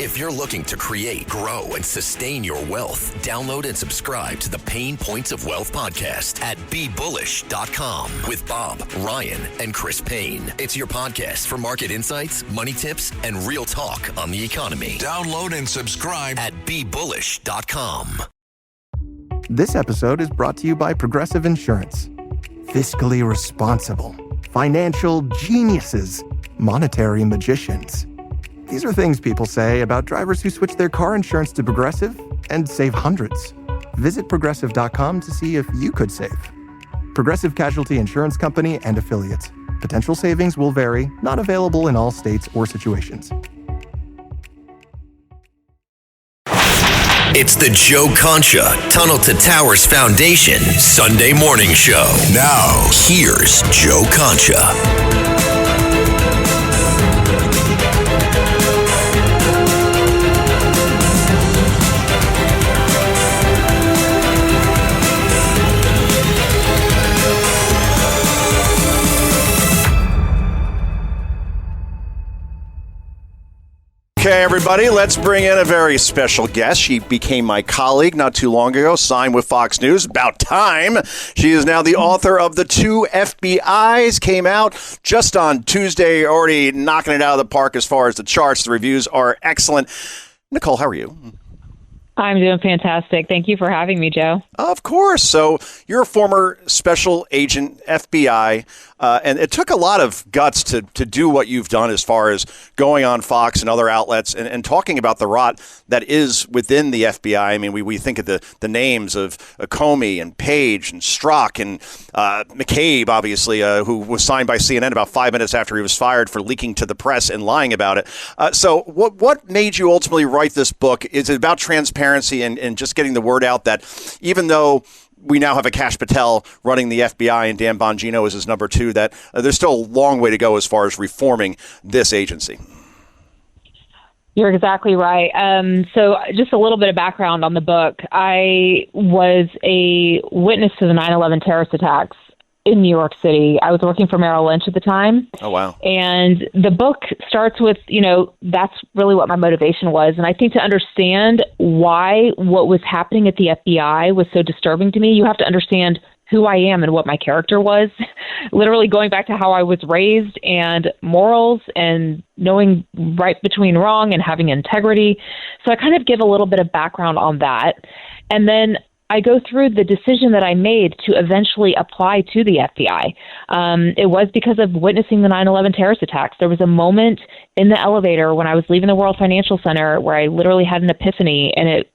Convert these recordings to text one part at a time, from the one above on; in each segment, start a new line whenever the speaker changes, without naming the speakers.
If you're looking to create, grow, and sustain your wealth, download and subscribe to the Pain Points of Wealth podcast at BeBullish.com with Bob, Ryan, and Chris Payne. It's your podcast for market insights, money tips, and real talk on the economy. Download and subscribe at BeBullish.com.
This episode is brought to you by Progressive Insurance. Fiscally responsible, financial geniuses, monetary magicians. These are things people say about drivers who switch their car insurance to Progressive and save hundreds. Visit Progressive.com to see if you could save. Progressive Casualty Insurance Company and Affiliates. Potential savings will vary, not available in all states or situations.
It's the Joe Concha Tunnel to Towers Foundation Sunday morning show. Now, here's Joe Concha.
Okay, everybody, let's bring in a very special guest. She became my colleague not too long ago, signed with Fox News. About time. She is now the author of The Two FBIs, came out just on Tuesday, already knocking it out of the park as far as the charts. The reviews are excellent. Nicole, how are you?
I'm doing fantastic. Thank you for having me, Joe.
Of course. So you're a former special agent, FBI, and it took a lot of guts to do what you've done as far as going on Fox and other outlets and talking about the rot that is within the FBI. I mean, we think of the names of Comey and Page and Strzok and McCabe, obviously, who was signed by CNN about 5 minutes after he was fired for leaking to the press and lying about it. So what made you ultimately write this book? Is it about transparency and just getting the word out that even though we now have a Kash Patel running the FBI and Dan Bongino is his number two, that there's still a long way to go as far as reforming this agency?
You're exactly right. So just a little bit of background on the book. I was a witness to the 9/11 terrorist attacks in New York City. I was working for Merrill Lynch at the time.
Oh, wow.
And the book starts with, that's really what my motivation was. And I think to understand why what was happening at the FBI was so disturbing to me, you have to understand who I am and what my character was, literally going back to how I was raised and morals and knowing right between wrong and having integrity. So I kind of give a little bit of background on that. And then I go through the decision that I made to eventually apply to the FBI. It was because of witnessing the 9/11 terrorist attacks. There was a moment in the elevator when I was leaving the World Financial Center where I literally had an epiphany, and it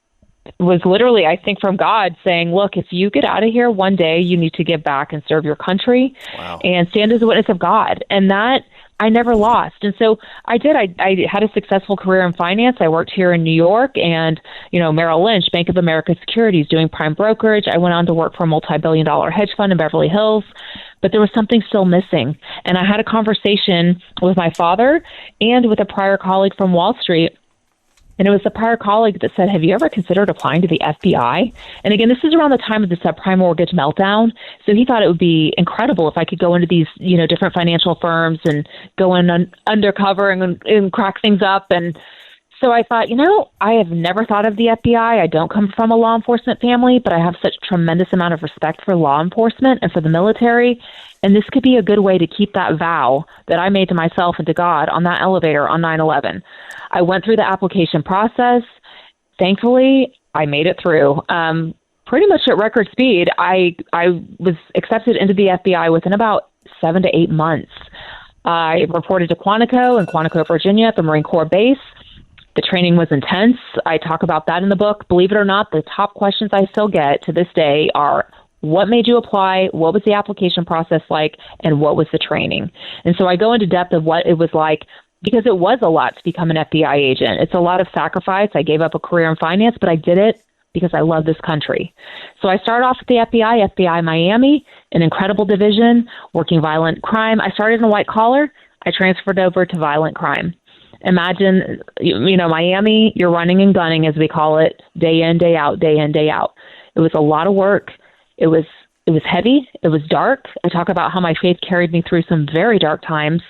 was literally, I think, from God saying, look, if you get out of here one day, you need to give back and serve your country. Wow. And stand as a witness of God. And that I never lost. And so I did. I had a successful career in finance. I worked here in New York and, Merrill Lynch, Bank of America Securities, doing prime brokerage. I went on to work for a multi-billion-dollar hedge fund in Beverly Hills. But there was something still missing. And I had a conversation with my father and with a prior colleague from Wall Street. And it was the prior colleague that said, have you ever considered applying to the FBI? And again, this is around the time of the subprime mortgage meltdown. So he thought it would be incredible if I could go into these, different financial firms and go in undercover and crack things up. And so I thought, I have never thought of the FBI. I don't come from a law enforcement family, but I have such tremendous amount of respect for law enforcement and for the military. And this could be a good way to keep that vow that I made to myself and to God on that elevator on 9/11. I went through the application process. Thankfully, I made it through. Pretty much at record speed. I was accepted into the FBI within about 7 to 8 months. I reported to Quantico in Quantico, Virginia, at the Marine Corps base. The training was intense. I talk about that in the book. Believe it or not, the top questions I still get to this day are, what made you apply? What was the application process like? And what was the training? And so I go into depth of what it was like, because it was a lot to become an FBI agent. It's a lot of sacrifice. I gave up a career in finance, but I did it because I love this country. So I started off at the FBI Miami, an incredible division, working violent crime. I started in white collar. I transferred over to violent crime. Imagine, Miami, you're running and gunning, as we call it, day in, day out, day in, day out. It was a lot of work. It was heavy. It was dark. I talk about how my faith carried me through some very dark times,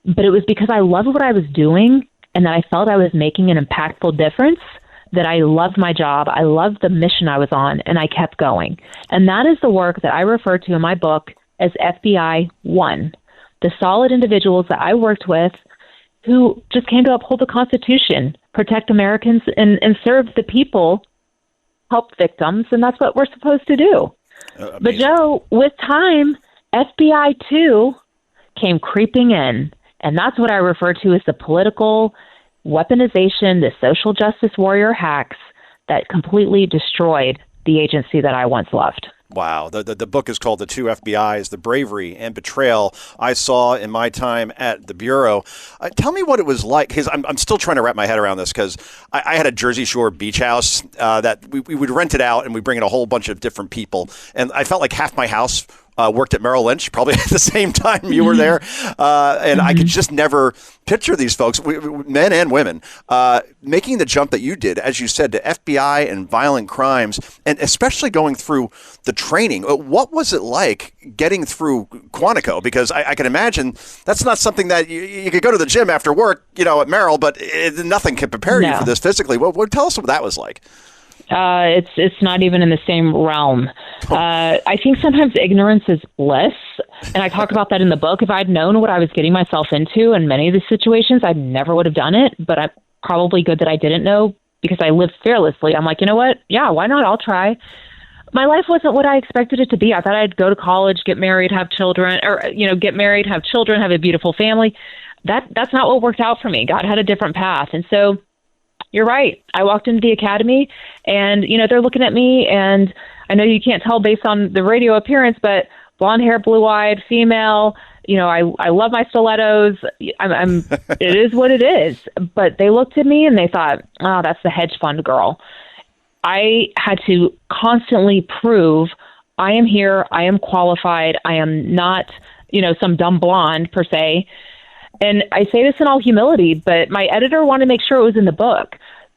but it was because I loved what I was doing and that I felt I was making an impactful difference, that I loved my job, I loved the mission I was on, and I kept going. And that is the work that I refer to in my book as FBI 1, the solid individuals that I worked with who just came to uphold the Constitution, protect Americans, and serve the people, help victims, and that's what we're supposed to do. But Joe, with time, FBI 2 came creeping in, and that's what I refer to as the political weaponization, the social justice warrior hacks that completely destroyed the agency that I once loved.
Wow. The book is called The Two FBIs, The Bravery and Betrayal I Saw in My Time at the Bureau. Tell me what it was like, because I'm still trying to wrap my head around this, because I had a Jersey Shore beach house that we would rent it out, and we bring in a whole bunch of different people. And I felt like half my house worked at Merrill Lynch, probably at the same time you were there. And I could just never picture these folks, men and women, making the jump that you did, as you said, to FBI and violent crimes, and especially going through the training. What was it like getting through Quantico? Because I can imagine that's not something that you could go to the gym after work, at Merrill, but nothing can prepare you for this physically. Tell us what that was like.
It's not even in the same realm. I think sometimes ignorance is bliss, and I talk about that in the book. If I'd known what I was getting myself into in many of these situations, I never would have done it, but I'm probably good that I didn't know, because I lived fearlessly. I'm like, you know what? Yeah, why not? I'll try. My life wasn't what I expected it to be. I thought I'd go to college, get married, have children, or, get married, have children, have a beautiful family. That's not what worked out for me. God had a different path. And so you're right. I walked into the academy, and, they're looking at me, and I know you can't tell based on the radio appearance, but blonde hair, blue-eyed, female, I love my stilettos. It is what it is. But they looked at me and they thought, oh, that's the hedge fund girl. I had to constantly prove I am here, I am qualified, I am not, some dumb blonde per se. And I say this in all humility, but my editor wanted to make sure it was in the book.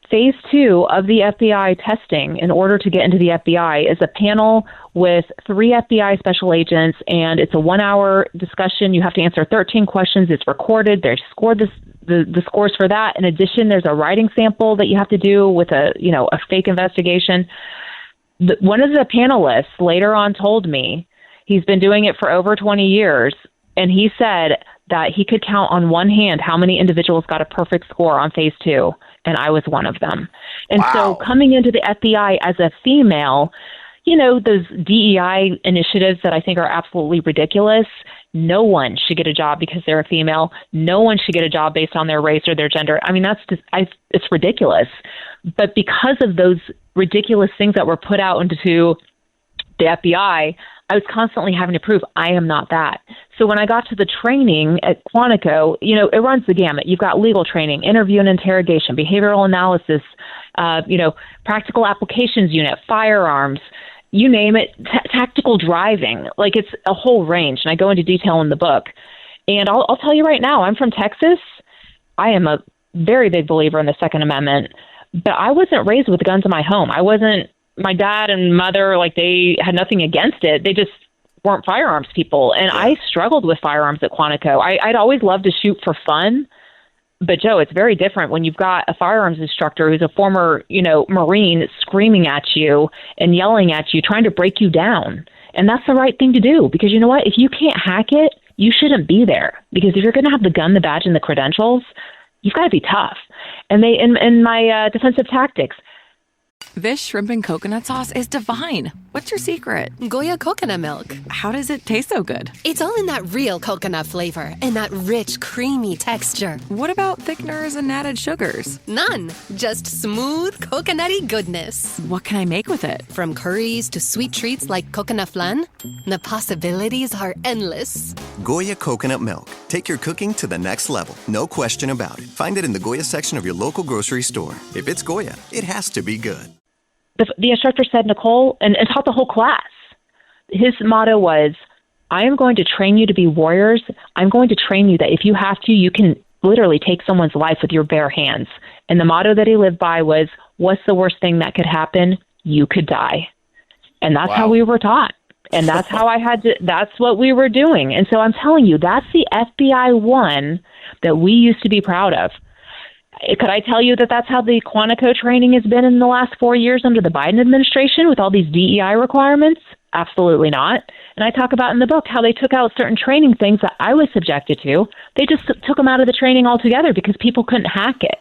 Phase 2 of the FBI testing in order to get into the FBI is a panel with 3 FBI special agents, and it's a 1-hour discussion. You have to answer 13 questions. It's recorded. They score the scores for that. In addition, there's a writing sample that you have to do with a fake investigation. One of the panelists later on told me he's been doing it for over 20 years, and he said that he could count on one hand how many individuals got a perfect score on phase 2, and I was one of them. And so coming into the FBI as a female, those DEI initiatives that I think are absolutely ridiculous, no one should get a job because they're a female. No one should get a job based on their race or their gender. I mean, that's just, it's ridiculous. But because of those ridiculous things that were put out into the FBI, I was constantly having to prove I am not that. So when I got to the training at Quantico, it runs the gamut. You've got legal training, interview and interrogation, behavioral analysis, practical applications unit, firearms, you name it, tactical driving. Like, it's a whole range, and I go into detail in the book. And I'll tell you right now, I'm from Texas. I am a very big believer in the Second Amendment, but I wasn't raised with guns in my home. My dad and mother, they had nothing against it. They just weren't firearms people. And I struggled with firearms at Quantico. I'd always loved to shoot for fun. But, Joe, it's very different when you've got a firearms instructor who's a former, Marine screaming at you and yelling at you, trying to break you down. And that's the right thing to do, because you know what? If you can't hack it, you shouldn't be there. Because if you're going to have the gun, the badge, and the credentials, you've got to be tough. And in my defensive tactics,
This shrimp and coconut sauce is divine. What's your secret?
Goya coconut milk.
How does it taste so good?
It's all in that real coconut flavor and that rich, creamy texture.
What about thickeners and added sugars?
None. Just smooth, coconutty goodness.
What can I make with it?
From curries to sweet treats like coconut flan, the possibilities are endless.
Goya coconut milk. Take your cooking to the next level. No question about it. Find it in the Goya section of your local grocery store. If it's Goya, it has to be good.
The instructor said, Nicole, and taught the whole class, his motto was, I am going to train you to be warriors. I'm going to train you that if you have to, you can literally take someone's life with your bare hands. And the motto that he lived by was, what's the worst thing that could happen? You could die. And that's how we were taught. And that's how that's what we were doing. And so I'm telling you, that's the FBI 1 that we used to be proud of. Could I tell you that that's how the Quantico training has been in the last 4 years under the Biden administration with all these DEI requirements? Absolutely not. And I talk about in the book how they took out certain training things that I was subjected to. They just took them out of the training altogether because people couldn't hack it.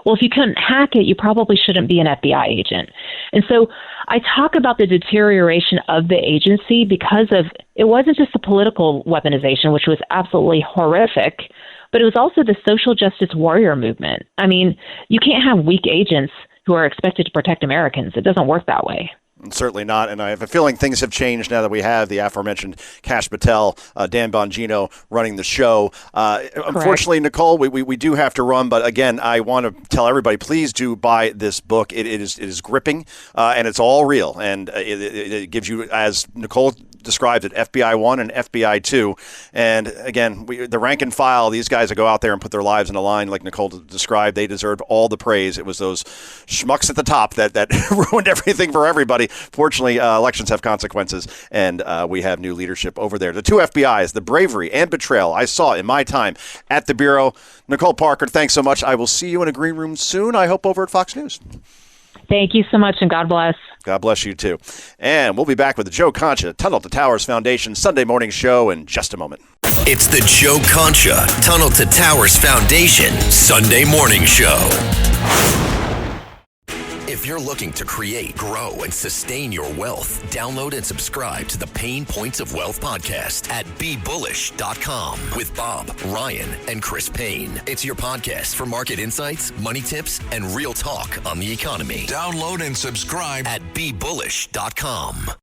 Well, if you couldn't hack it, you probably shouldn't be an FBI agent. And so I talk about the deterioration of the agency because of it wasn't just the political weaponization, which was absolutely horrific, but it was also the social justice warrior movement. I mean, you can't have weak agents who are expected to protect Americans. It doesn't work that way.
Certainly not, and I have a feeling things have changed now that we have the aforementioned Kash Patel, Dan Bongino running the show. Unfortunately, Nicole, we do have to run, but again, I want to tell everybody, please do buy this book. It is gripping, and it's all real, and it gives you, as Nicole described it, FBI 1 and FBI 2. And again, the rank and file, these guys that go out there and put their lives on the line, like Nicole described, they deserved all the praise. It was those schmucks at the top that ruined everything for everybody. Fortunately, elections have consequences, and we have new leadership over there. The two FBIs, the bravery and betrayal I saw in my time at the Bureau. Nicole Parker, thanks so much. I will see you in a green room soon, I hope over at Fox News.
Thank you so much, and God bless.
God bless you, too. And we'll be back with the Joe Concha Tunnel to Towers Foundation Sunday morning show in just a moment.
It's the Joe Concha Tunnel to Towers Foundation Sunday morning show. If you're looking to create, grow, and sustain your wealth, download and subscribe to the Pain Points of Wealth podcast at BeBullish.com with Bob, Ryan, and Chris Payne. It's your podcast for market insights, money tips, and real talk on the economy. Download and subscribe at BeBullish.com.